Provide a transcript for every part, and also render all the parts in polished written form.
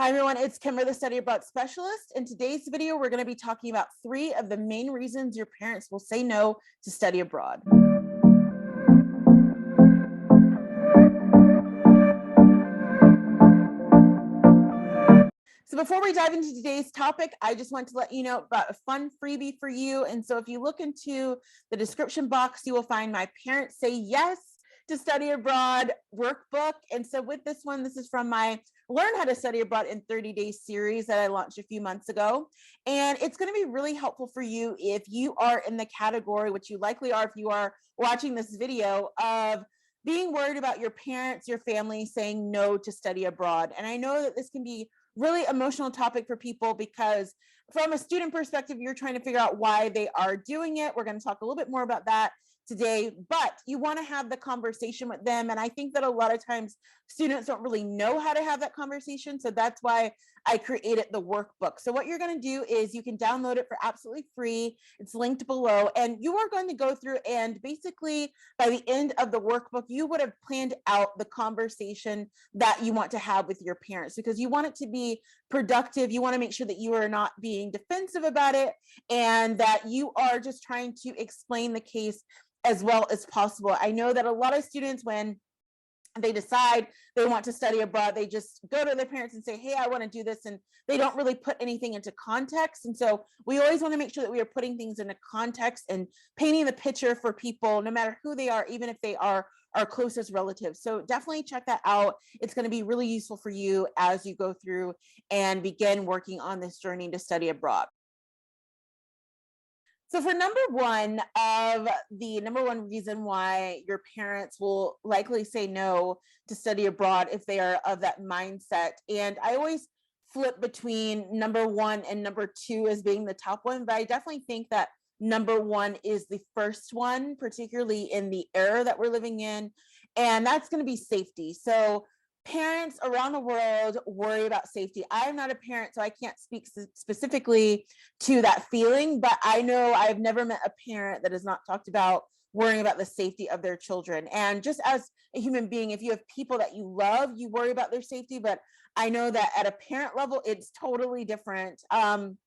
Hi everyone, it's Kimber, the Study Abroad Specialist. In today's video, we're going to be talking about 3 of the main reasons your parents will say no to study abroad. So before we dive into today's topic, I just want to let you know about a fun freebie for you. And so if you look into the description box, you will find my Parents Say Yes to Study Abroad workbook. And so with this one, this is from my Learn How to Study Abroad in 30 Days series that I launched a few months ago. And it's going to be really helpful for you if you are in the category, which you likely are if you are watching this video, of being worried about your parents, your family saying no to study abroad. And I know that this can be really emotional topic for people because from a student perspective, you're trying to figure out why they are doing it. We're going to talk a little bit more about that today, but you want to have the conversation with them. And I think that a lot of times students don't really know how to have that conversation. So that's why I created the workbook. So what you're going to do is you can download it for absolutely free. It's linked below, and you are going to go through and basically by the end of the workbook, you would have planned out the conversation that you want to have with your parents because you want it to be productive. You want to make sure that you are not being defensive about it and that you are just trying to explain the case as well as possible. I know that a lot of students, when they decide they want to study abroad, they just go to their parents and say, hey, I want to do this. And they don't really put anything into context. And so we always want to make sure that we are putting things into context and painting the picture for people, no matter who they are, even if they are our closest relatives. So definitely check that out. It's going to be really useful for you as you go through and begin working on this journey to study abroad. So for number one reason why your parents will likely say no to study abroad if they are of that mindset. And I always flip between number 1 and number 2 as being the top one, but I definitely think that number 1 is the first one, particularly in the era that we're living in. And that's going to be safety. So parents around the world worry about safety. I'm not a parent, so I can't speak specifically to that feeling, but I know I've never met a parent that has not talked about worrying about the safety of their children. And just as a human being, if you have people that you love, you worry about their safety, but I know that at a parent level, it's totally different. And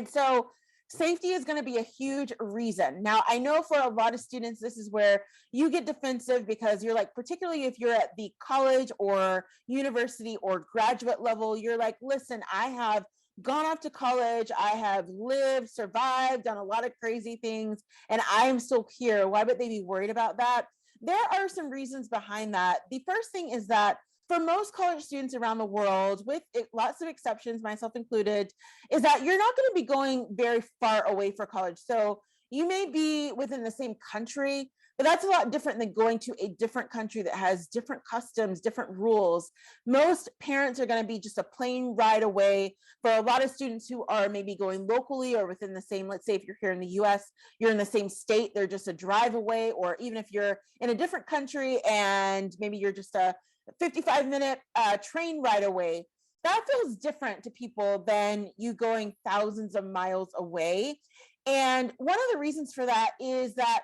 so safety is going to be a huge reason. Now, I know for a lot of students, this is where you get defensive because you're like, particularly if you're at the college or university or graduate level, you're like, listen, I have gone off to college, I have lived, survived, done a lot of crazy things, and I am still here. Why would they be worried about that? There are some reasons behind that. The first thing is that for most college students around the world, with lots of exceptions, myself included, is that you're not going to be going very far away for college. So you may be within the same country, but that's a lot different than going to a different country that has different customs, different rules. Most parents are going to be just a plane ride away. For a lot of students who are maybe going locally or within the same, let's say if you're here in the US, you're in the same state, they're just a drive away. Or even if you're in a different country and maybe you're just a 55-minute train ride away, that feels different to people than you going thousands of miles away. And one of the reasons for that is that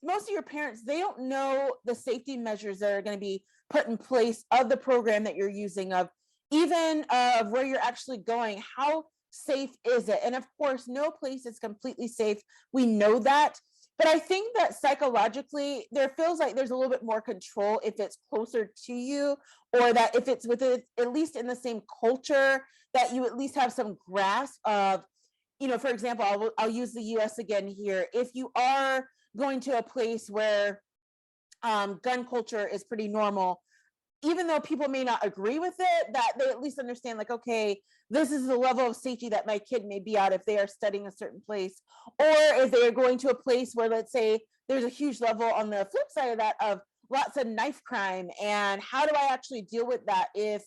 most of your parents, they don't know the safety measures that are going to be put in place of the program that you're using, of even of where you're actually going. How safe is it? And of course, no place is completely safe. We know that. But I think that psychologically, there feels like there's a little bit more control if it's closer to you, or that if it's within, at least in the same culture, that you at least have some grasp of, for example, I'll use the US again here. If you are going to a place where gun culture is pretty normal, even though people may not agree with it, that they at least understand, like, okay, this is the level of safety that my kid may be at if they are studying a certain place. Or if they are going to a place where, let's say, there's a huge level on the flip side of that of lots of knife crime. And how do I actually deal with that if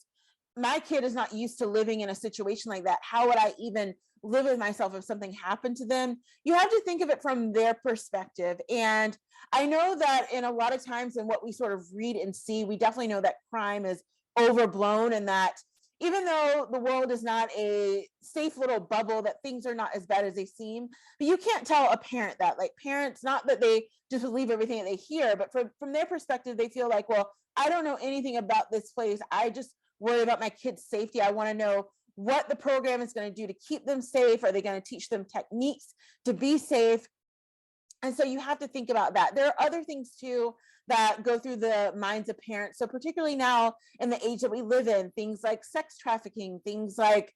my kid is not used to living in a situation like that? How would I even live with myself if something happened to them? You have to think of it from their perspective. And I know that in a lot of times in what we sort of read and see, we definitely know that crime is overblown, and that even though the world is not a safe little bubble, that things are not as bad as they seem. But you can't tell a parent that. Like, parents, not that they just believe everything that they hear, but from their perspective, they feel like, well, I don't know anything about this place. I just worry about my kids' safety. I want to know what the program is going to do to keep them safe. Are they going to teach them techniques to be safe? And so you have to think about that. There are other things too that go through the minds of parents. So particularly now in the age that we live in, things like sex trafficking, things like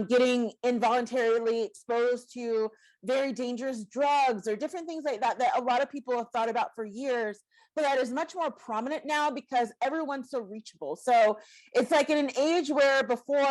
getting involuntarily exposed to very dangerous drugs or different things like that, that a lot of people have thought about for years, but that is much more prominent now because everyone's so reachable. So it's like in an age where before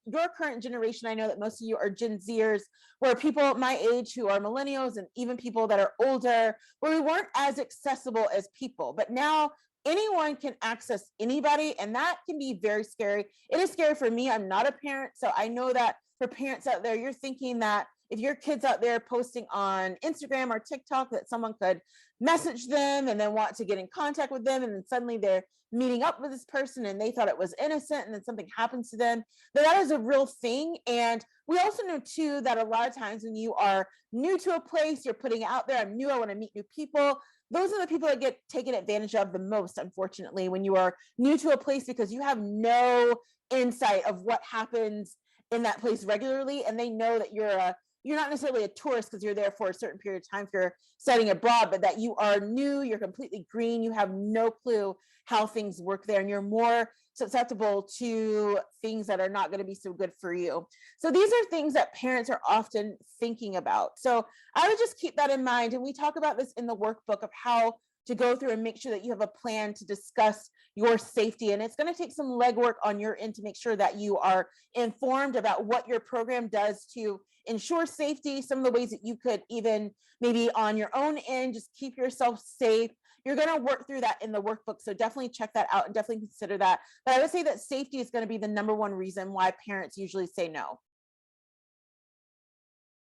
your current generation, I know that most of you are Gen Zers, where people my age who are millennials and even people that are older, where we weren't as accessible as people. But now anyone can access anybody, and that can be very scary. It is scary for me. I'm not a parent, so I know that for parents out there, you're thinking that if your kid's out there posting on Instagram or TikTok, that someone could message them and then want to get in contact with them, and then suddenly they're meeting up with this person and they thought it was innocent, and then something happens to them. That is a real thing. And we also know too that a lot of times when you are new to a place, you're putting out there, I'm new, I want to meet new people. Those are the people that get taken advantage of the most, unfortunately, when you are new to a place, because you have no insight of what happens in that place regularly. And they know that you're not necessarily a tourist because you're there for a certain period of time if you're studying abroad, but that you are new, you're completely green, you have no clue how things work there, and you're more susceptible to things that are not going to be so good for you. So these are things that parents are often thinking about. So I would just keep that in mind. And we talk about this in the workbook of how to go through and make sure that you have a plan to discuss your safety. And it's going to take some legwork on your end to make sure that you are informed about what your program does to ensure safety, some of the ways that you could even maybe on your own end, just keep yourself safe. You're going to work through that in the workbook. So definitely check that out and definitely consider that. But I would say that safety is going to be the number one reason why parents usually say no.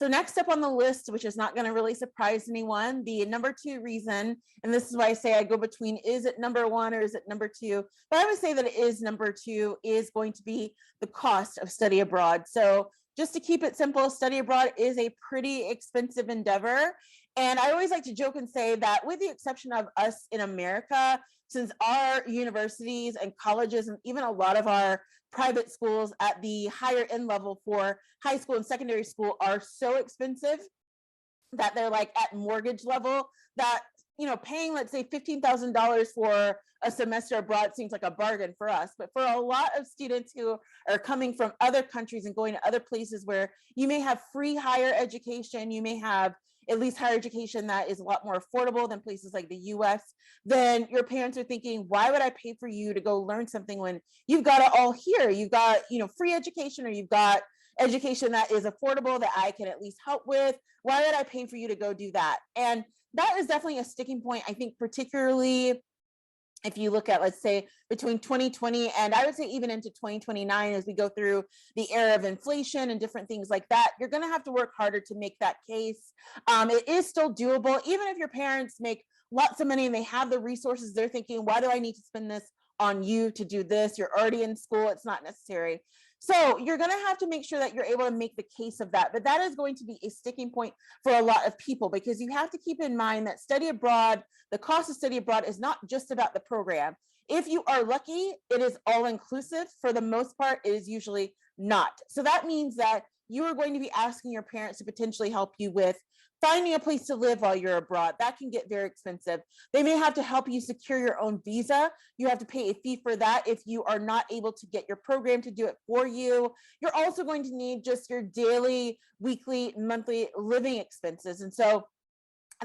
So next up on the list, which is not going to really surprise anyone, the number 2 reason, and this is why I say I go between, is it number 1 or is it number 2? But I would say that it is number 2, is going to be the cost of study abroad. So just to keep it simple, study abroad is a pretty expensive endeavor. And I always like to joke and say that with the exception of us in America, since our universities and colleges and even a lot of our private schools at the higher end level for high school and secondary school are so expensive that they're like at mortgage level, that, you know, paying, let's say $15,000 for a semester abroad seems like a bargain for us. But for a lot of students who are coming from other countries and going to other places where you may have free higher education, you may have at least higher education that is a lot more affordable than places like the US, then your parents are thinking, why would I pay for you to go learn something when you've got it all here? You've got, you know, free education, or you've got education that is affordable that I can at least help with. Why would I pay for you to go do that? And that is definitely a sticking point, I think, particularly if you look at, let's say, between 2020 and I would say even into 2029, as we go through the era of inflation and different things like that, you're going to have to work harder to make that case. It is still doable, even if your parents make lots of money and they have the resources. They're thinking, why do I need to spend this on you to do this? You're already in school. It's not necessary. So you're going to have to make sure that you're able to make the case of that. But that is going to be a sticking point for a lot of people, because you have to keep in mind that study abroad, the cost of study abroad is not just about the program. If you are lucky, it is all inclusive. For the most part, it is usually not. So that means that you are going to be asking your parents to potentially help you with finding a place to live while you're abroad. That can get very expensive. They may have to help you secure your own visa. You have to pay a fee for that if you are not able to get your program to do it for you. You're also going to need just your daily, weekly, monthly living expenses. And so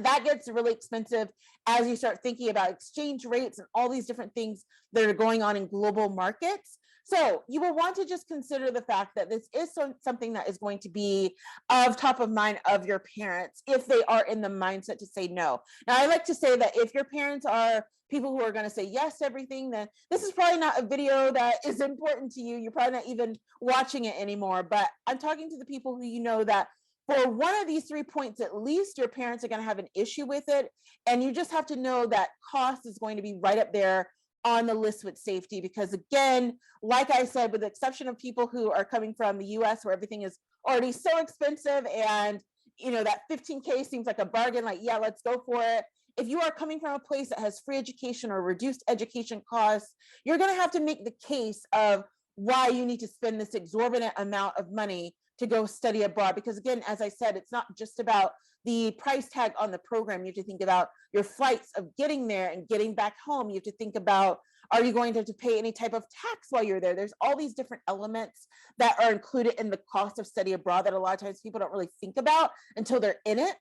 that gets really expensive as you start thinking about exchange rates and all these different things that are going on in global markets. So you will want to just consider the fact that this is something that is going to be of top of mind of your parents if they are in the mindset to say no. Now, I like to say that if your parents are people who are going to say yes to everything, then this is probably not a video that is important to you. You're probably not even watching it anymore. But I'm talking to the people who you know that for one of these 3 points, at least your parents are going to have an issue with it. And you just have to know that cost is going to be right up there on the list with safety, because again, like I said, with the exception of people who are coming from the US where everything is already so expensive and, you know, that $15K seems like a bargain, like, yeah, let's go for it. if you are coming from a place that has free education or reduced education costs, you're going to have to make the case of why you need to spend this exorbitant amount of money to go study abroad. Because again, as I said, it's not just about the price tag on the program. You have to think about your flights of getting there and getting back home. You have to think about, are you going to have to pay any type of tax while you're there? There's all these different elements that are included in the cost of study abroad that a lot of times people don't really think about until they're in it.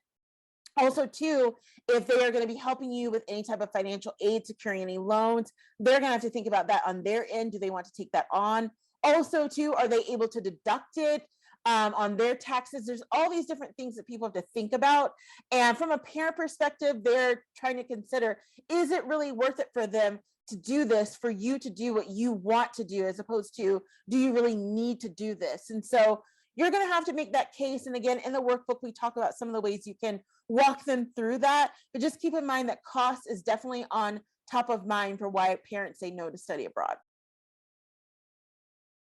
Also, too, if they are going to be helping you with any type of financial aid, securing any loans, they're going to have to think about that on their end. Do they want to take that on? Also, too, are they able to deduct it on their taxes? There's all these different things that people have to think about. And from a parent perspective, they're trying to consider, is it really worth it for them to do this, for you to do what you want to do, as opposed to, do you really need to do this? And so you're going to have to make that case. And again, in the workbook, we talk about some of the ways you can walk them through that. But just keep in mind that cost is definitely on top of mind for why parents say no to study abroad.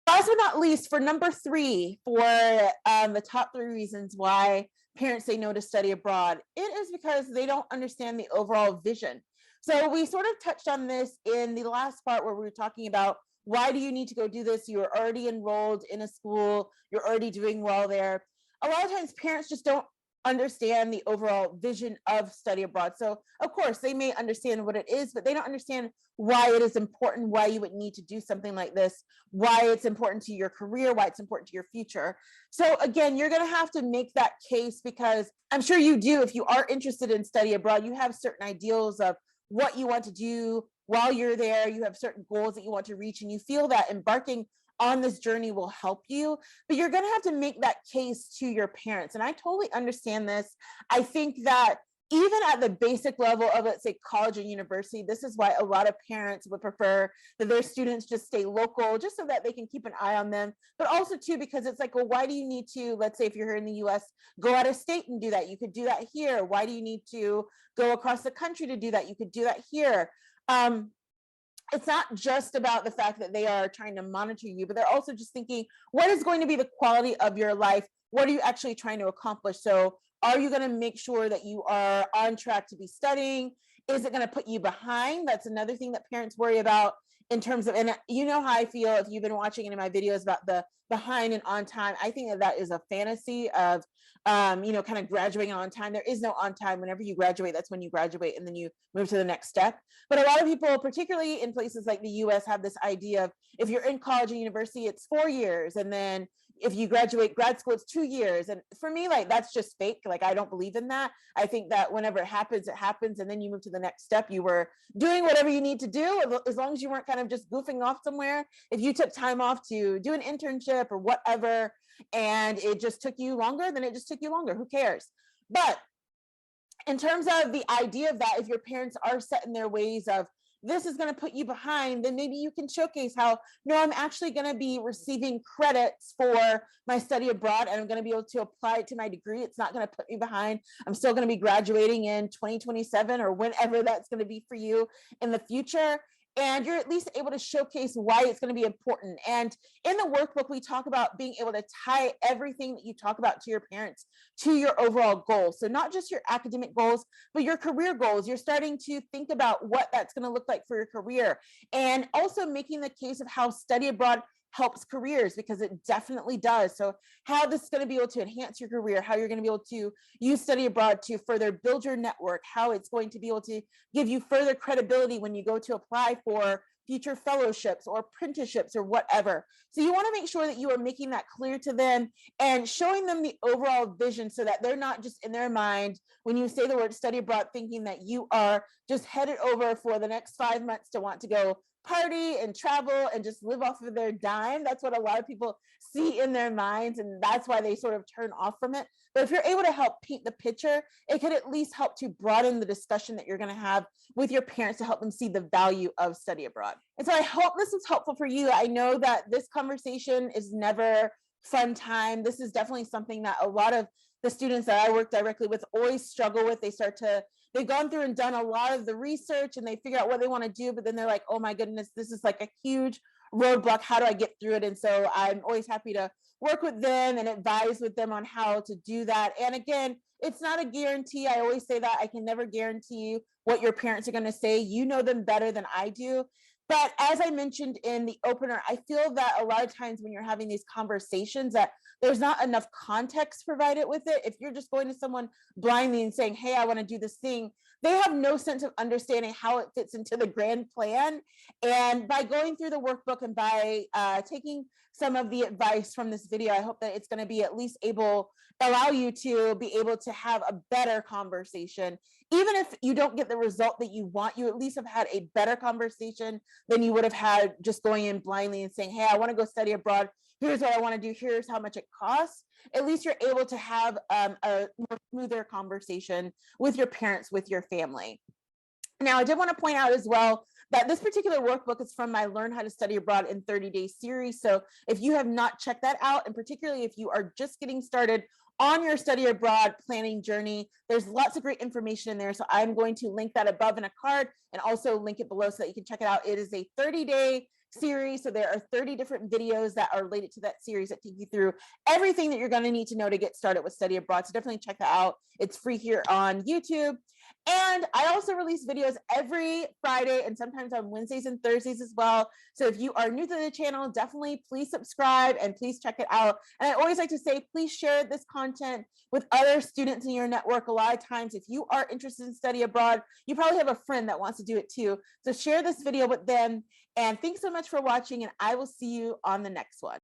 Last but not least, for number 3, for the top 3 reasons why parents say no to study abroad, it is because they don't understand the overall vision. So we sort of touched on this in the last part where we were talking about, why do you need to go do this? You're already enrolled in a school, you're already doing well there. A lot of times parents just don't understand the overall vision of study abroad. So of course they may understand what it is, but they don't understand why it is important, why you would need to do something like this, why it's important to your career, why it's important to your future. So again, you're going to have to make that case, because I'm sure you do, if you are interested in study abroad, you have certain ideals of what you want to do while you're there. You have certain goals that you want to reach, and you feel that embarking on this journey will help you, but you're going to have to make that case to your parents. And I totally understand this. I think that even at the basic level of, let's say, college or university, this is why a lot of parents would prefer that their students just stay local, just so that they can keep an eye on them. But also too, because it's like, well, why do you need to, let's say if you're here in the US, go out of state and do that? You could do that here. Why do you need to go across the country to do that? You could do that here. It's not just about the fact that they are trying to monitor you, but they're also just thinking, what is going to be the quality of your life? What are you actually trying to accomplish? So are you going to make sure that you are on track to be studying? Is it going to put you behind? That's another thing that parents worry about in terms of, and you know how I feel if you've been watching any of my videos about the behind and on time. I think that that is a fantasy of, kind of graduating on time. There is no on time. Whenever you graduate, that's when you graduate, and then you move to the next step. But a lot of people, particularly in places like the US, have this idea of, if you're in college and university, it's 4 years. And then if you graduate grad school, it's 2 years. And for me, like, that's just fake. Like, I don't believe in that. I think that whenever it happens, and then you move to the next step. You were doing whatever you need to do, as long as you weren't kind of just goofing off somewhere. If you took time off to do an internship or whatever, and it just took you longer, then it just took you longer. Who cares? But in terms of the idea of that, if your parents are set in their ways of, this is going to put you behind, then maybe you can showcase how, no, I'm actually going to be receiving credits for my study abroad, and I'm going to be able to apply it to my degree. It's not going to put me behind. I'm still going to be graduating in 2027 or whenever that's going to be for you in the future. And you're at least able to showcase why it's going to be important. And in the workbook, we talk about being able to tie everything that you talk about to your parents to your overall goals. So not just your academic goals, but your career goals. You're starting to think about what that's going to look like for your career, and also making the case of how study abroad helps careers, because it definitely does. So how this is going to be able to enhance your career, how you're going to be able to use study abroad to further build your network, how it's going to be able to give you further credibility when you go to apply for future fellowships or apprenticeships or whatever. So you want to make sure that you are making that clear to them and showing them the overall vision, so that they're not just in their mind, when you say the word study abroad, thinking that you are just headed over for the next 5 months to want to go party and travel and just live off of their dime. That's what a lot of people see in their minds, and that's why they sort of turn off from it. But if you're able to help paint the picture, it could at least help to broaden the discussion that you're going to have with your parents, to help them see the value of study abroad. And so I hope this was helpful for you. I know that this conversation is never fun time. This is definitely something that a lot of the students that I work directly with always struggle with. They've gone through and done a lot of the research, and they figure out what they want to do, but then they're like, oh my goodness, this is like a huge roadblock, how do I get through it? And so I'm always happy to work with them and advise with them on how to do that. And again, it's not a guarantee. I always say that I can never guarantee you what your parents are going to say. You know them better than I do. But as I mentioned in the opener, I feel that a lot of times when you're having these conversations that there's not enough context provided with it. If you're just going to someone blindly and saying, hey, I want to do this thing, they have no sense of understanding how it fits into the grand plan. And by going through the workbook and by taking some of the advice from this video, I hope that it's going to be at least allow you to be able to have a better conversation. Even if you don't get the result that you want, you at least have had a better conversation than you would have had just going in blindly and saying, hey, I want to go study abroad. Here's what I want to do. Here's how much it costs. At least you're able to have a more smoother conversation with your parents, with your family. Now, I did want to point out as well that this particular workbook is from my Learn How to Study Abroad in 30 Days series. So if you have not checked that out, and particularly if you are just getting started on your study abroad planning journey, there's lots of great information in there. So I'm going to link that above in a card and also link it below so that you can check it out. It is a 30-day series. So there are 30 different videos that are related to that series that take you through everything that you're going to need to know to get started with study abroad. So definitely check that out. It's free here on YouTube. And I also release videos every Friday and sometimes on Wednesdays and Thursdays as well. So if you are new to the channel, definitely please subscribe and please check it out. And I always like to say, please share this content with other students in your network. A lot of times, if you are interested in study abroad, you probably have a friend that wants to do it too. So share this video with them. And thanks so much for watching, and I will see you on the next one.